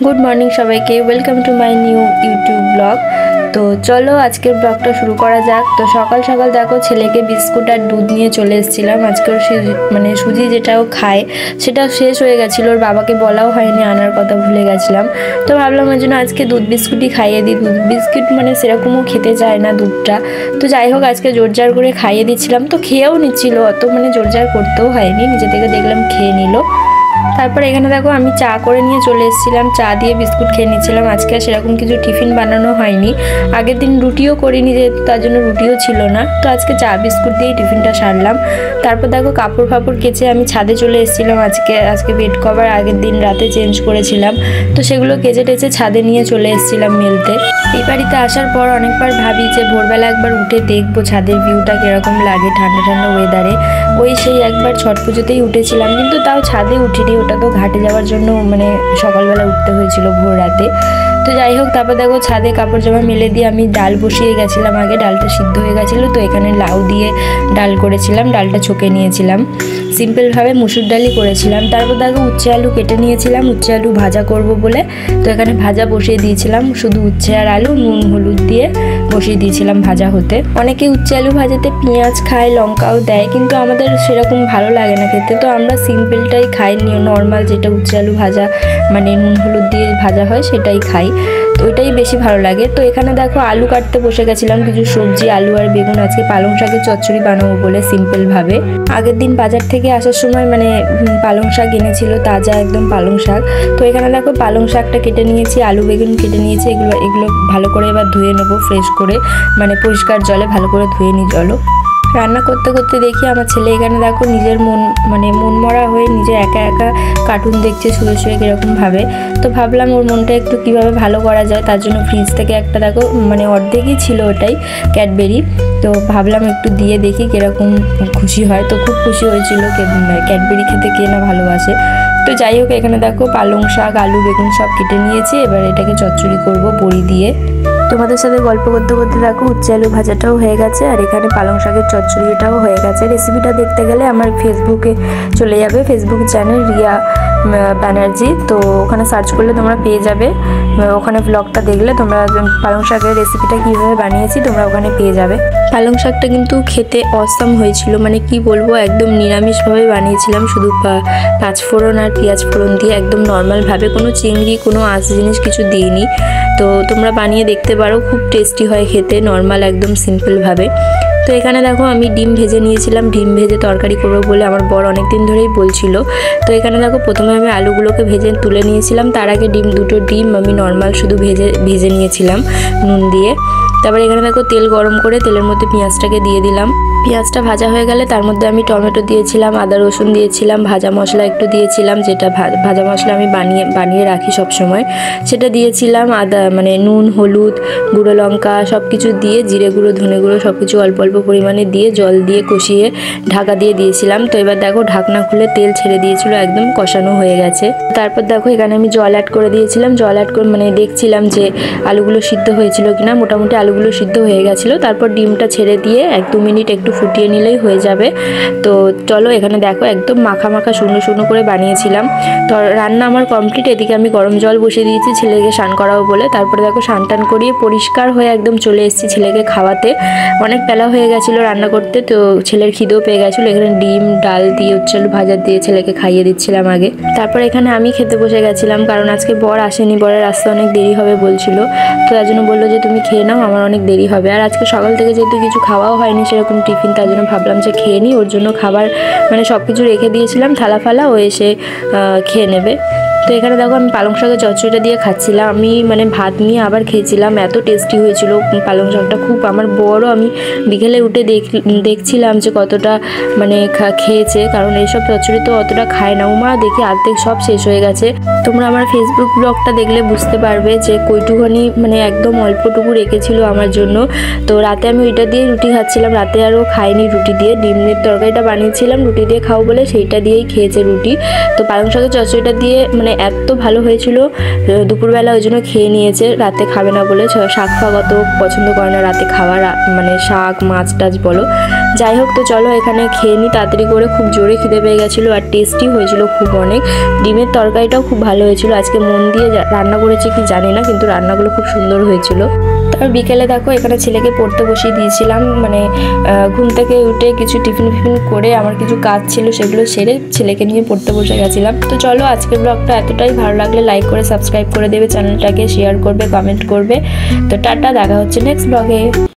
Good morning सबाइके welcome to my new YouTube blog. तो चलो आजकेर ब्लगटा शुरू करा जाक। तो सकाल सकाल देखो छेलेके बिस्कुट और दूध निये चले एसेछिलाम। आजके माने सुजी जेटाओ खाय सेटा शेष हये गेछिलो, ओर बाबाके बलाओ हयनि, आनार कथा भुले गेछिलाम। तो भाबलाम ओई जोन्नो आजके दूध बिस्कुटই खाइये दिই। दूध बिस्कुट माने सेरकमও खेते चाय ना दूधटा। तो যাই হোক আজকে জোরজার করে খাইয়ে দিচ্ছিলাম। তো খেয়েও নিচ্ছিল, অত মানে জোরজার করতেও হয়নি, নিজে থেকে দেখলাম খেয়ে নিল। তারপর এখানে দেখো আমি চা করে নিয়ে চলে এসেছিলাম, চা দিয়ে বিস্কুট খেয়ে নিচ্ছিলাম। আজকে সেরকম কিছু টিফিন বানানো হয়নি, আগের দিন রুটিও করিনি, যেহেতু তার জন্য রুটিও ছিল না। তো আজকে চা বিস্কুট দিয়েই টিফিনটা সারলাম। তারপর দেখো কাপড় ফাপড় কেচে আমি ছাদে চলে এসেছিলাম। আজকে বেড কভার আগের দিন রাতে চেঞ্জ করেছিলাম, তো সেগুলো কেচে টেচে ছাদে নিয়ে চলে এসেছিলাম মেলতে। এই বাড়িতে আসার পর অনেকবার ভাবি যে ভোরবেলা একবার উঠে দেখবো ছাদের ভিউটা কীরকম লাগে ঠান্ডা ঠান্ডা ওয়েদারে। ওই সেই একবার ছট পুজোতেই উঠেছিলাম, কিন্তু তাও ছাদে উঠিনি, ওটা তো ঘাটে যাওয়ার জন্য মানে সকালবেলা উঠতে হয়েছিল ভোর রাতে। তো যাই হোক তারপর দেখো ছাদে কাপড় জামা মেলে দিয়ে আমি ডাল বসিয়ে গেছিলাম। আগে ডালটা সিদ্ধ হয়ে গেছিলো, তো এখানে লাউ দিয়ে ডাল করেছিলাম, ডালটা ছকে নিয়েছিলাম, সিম্পলভাবে মুসুর ডালই করেছিলাম। তারপর দেখো উচ্ছে আলু কেটে নিয়েছিলাম, উচ্ছে আলু ভাজা করব বলে। তো এখানে ভাজা বসিয়ে দিয়েছিলাম, শুধু উচ্ছে আর আলু নুন হলুদ দিয়ে বসিয়ে দিয়েছিলাম ভাজা হতে। অনেকে উচ্ছে আলু ভাজাতে পেঁয়াজ খায়, লঙ্কাও দেয়, কিন্তু আমাদের সেরকম ভালো লাগে না খেতে। তো আমরা সিম্পলটাই খাই, নর্মাল যেটা উচ্ছে আলু ভাজা মানে নুন হলুদ দিয়ে ভাজা হয় সেটাই খাই, তো ওইটাই বেশি ভালো লাগে। তো এখানে দেখো আলু কাটতে বসে গেছিলাম, কিছু সবজি আলু আর বেগুন, আজকে পালং শাকের চচ্চড়ি বানাবো বলে সিম্পলভাবে। আগের দিন বাজার থেকে আসার সময় মানে পালং শাক এনেছিল, তাজা একদম পালং শাক। তো এখানে দেখো পালং শাকটা কেটে নিয়েছি, আলু বেগুন কেটে নিয়েছি, এগুলো ভালো করে এবার ধুয়ে নেবো ফ্রেশ করে, মানে পরিষ্কার জলে ভালো করে ধুয়ে নিই। চলো রান্না করতে করতে দেখি আমার ছেলে এখানে দেখো নিজের মন মরা হয়ে নিজে একা একা কার্টুন দেখছে শুয়ে শুয়ে কীরকমভাবে। তো ভাবলাম ওর মনটা একটু কীভাবে ভালো করা যায়, তার জন্য ফ্রিজ থেকে একটা দেখো মানে অর্ধেকই ছিল ওটাই ক্যাডবেরি, তো ভাবলাম একটু দিয়ে দেখি কীরকম খুশি হয়। তো খুব খুশি হয়েছিল, ক্যাডবেরি খেতে কে না ভালোবাসে। তো যাই হোক এখানে দেখো পালং শাক আলু বেগুন সব কেটে নিয়েছি, এবার এটাকে চচ্চড়ি করব বড়ি দিয়ে। তোমাদের সাথে গল্প করতে করতে দেখো উচ্ছে আলু ভাজাটাও হয়ে গেছে, আর এখানে পালং শাকের চচ্চড়িটাও হয়ে গেছে। রেসিপিটা দেখতে গেলে আমার ফেসবুকে চলে যাবে, ফেসবুক চ্যানেল রিয়া ব্যানার্জি, তো ওখানে সার্চ করলে তোমরা পেয়ে যাবে। ওখানে ব্লগটা দেখলে তোমরা পালং শাকের রেসিপিটা কীভাবে বানিয়েছি তোমরা ওখানে পেয়ে যাবে। পালং শাকটা কিন্তু খেতে অসাম হয়েছিল, মানে কি বলবো একদম নিরামিষভাবে বানিয়েছিলাম, শুধু পাঁচফোড়ন আর পেঁয়াজ ফোড়ন দিয়ে একদম নর্মালভাবে, কোনো চিংড়ি কোনো আঁশ জিনিস কিছু দিইনি। তো তোমরা বানিয়ে দেখতে পারো, খুব টেস্টি হয় খেতে, নর্মাল একদম সিম্পলভাবে। তো এখানে দেখো আমি ডিম ভেজে নিয়েছিলাম, ডিম ভেজে তরকারি করবো বলে আমার বর অনেক দিন ধরেই বলছিল। তো এখানে দেখো প্রথমে আমি আলুগুলোকে ভেজে তুলে নিয়েছিলাম, তার আগে দুটো ডিম আমি নর্মাল শুধু ভেজে নিয়েছিলাম নুন দিয়ে। তারপরে এখানে দেখো তেল গরম করে তেলের মধ্যে পেঁয়াজটাকে দিয়ে দিলাম। পেঁয়াজটা ভাজা হয়ে গেলে তার মধ্যে আমি টমেটো দিয়েছিলাম, আদা রসুন দিয়েছিলাম, ভাজা মশলা একটু দিয়েছিলাম, যেটা ভাজা মশলা আমি বানিয়ে রাখি সব সময়, সেটা দিয়েছিলাম। মানে নুন হলুদ গুঁড়ো লঙ্কা সব কিছু দিয়ে, জিরে গুঁড়ো ধনে গুঁড়ো সব কিছু অল্প অল্প পরিমাণে দিয়ে জল দিয়ে কষিয়ে ঢাকা দিয়ে দিয়েছিলাম। তো এবার দেখো ঢাকনা খুলে তেল ছেড়ে দিয়েছিল, একদম কষানো হয়ে গেছে। তারপর দেখো এখানে আমি জল অ্যাড করে দিয়েছিলাম, জল অ্যাড করে মানে দেখছিলাম যে আলুগুলো সিদ্ধ হয়েছিল কিনা, মোটামুটি আলুগুলো সিদ্ধ হয়ে গেছিলো। তারপর ডিমটা ছেড়ে দিয়ে 1-2 মিনিট একটু ফুটিয়ে নিলেই হয়ে যাবে। তো চলো এখানে দেখো একদম মাখা মাখা শুকনো শুকনো করে বানিয়েছিলাম। তো রান্না আমার কমপ্লিট, এদিকে আমি গরম জল বসিয়ে দিয়েছি ছেলেকে স্নান করাবো বলে। তারপরে দেখো স্নান টান করিয়ে পরিষ্কার হয়ে একদম চলে এসেছি ছেলেকে খাওয়াতে। অনেক বেলা হয়ে গেছিলো রান্না করতে, তো ছেলের খিদেও পেয়ে গেছিলো। এখানে ডিম ডাল দিয়ে উচ্ছে আলু ভাজা দিয়ে ছেলেকে খাইয়ে দিচ্ছিলাম আগে। তারপর এখানে আমি খেতে বসে গেছিলাম, কারণ আজকে বর আসেনি, বরের আসতে অনেক দেরি হবে বলছিল। তো তার জন্য বললো যে তুমি খেয়ে নাও, আমার অনেক দেরি হবে। আর আজকে সকাল থেকে যেহেতু কিছু খাওয়াও হয়নি সেরকম টিফিন, তার জন্য ভাবলাম যে খেয়ে নিই। ওর জন্য খাবার মানে সব কিছু রেখে দিয়েছিলাম থালা ফালা, ও এসে খেয়ে নেবে। তো এখানে দেখো আমি পালং শাকের চচ্চড়িটা দিয়ে খাচ্ছিলাম, আমি মানে ভাত নিয়ে আবার খেয়েছিলাম, এত টেস্টি হয়েছিল পালং শাকটা খুব। আমার বড় আমি বিকেলে উঠে দেখছিলাম যে কতটা মানে খেয়েছে, কারণ এইসব চচ্চড়ি তো অতটা খায় না। মা দেখি অর্ধেক সব শেষ হয়ে গেছে। তোমরা আমার ফেসবুক ব্লগটা দেখলে বুঝতে পারবে যে কইটুখানি মানে একদম অল্পটুকু রেখেছিল আমার জন্য। তো রাতে আমি ওইটা দিয়ে রুটি খাচ্ছিলাম, রাতে আরও খাইনি রুটি দিয়ে, ডিমের তরকারিটা বানিয়েছিলাম রুটি দিয়ে খাও বলে, সেইটা দিয়েই খেয়েছে রুটি। তো পালং শাকের চচ্চড়িটা দিয়ে মানে মানে এত ভালো হয়েছিল দুপুরবেলা, ওই জন্য খেয়ে নিয়েছে, রাতে খাবে না বলে। শাক ফাক অত পছন্দ করে না রাতে খাওয়ার, মানে শাক মাছ টাছ বলো। যাই হোক, তো চলো এখানে খেয়ে নিই তাড়াতাড়ি করে, খুব জোরে খিদে পেয়ে গেছিলো আর টেস্টি হয়েছিল খুব অনেক। ডিমের তরকারিটাও খুব ভালো হয়েছিল, আজকে মন দিয়ে রান্না করেছি কি জানি না, কিন্তু রান্নাগুলো খুব সুন্দর হয়েছিল। তারপর বিকেলে দেখো এখানে ছেলেকে পড়তে বসিয়ে দিয়েছিলাম, মানে ঘুম থেকে উঠে কিছু টিফিন করে আমার কিছু কাজ ছিল সেগুলো সেরে ছেলেকে নিয়ে পড়তে বসে গেছিলাম। তো চলো আজকের ব্লগটা এতটাই, ভালো লাগলে লাইক করে সাবস্ক্রাইব করে দেবে চ্যানেলটাকে, শেয়ার করবে, কমেন্ট করবে। তো টাটা, দেখা হচ্ছে নেক্সট ব্লগে।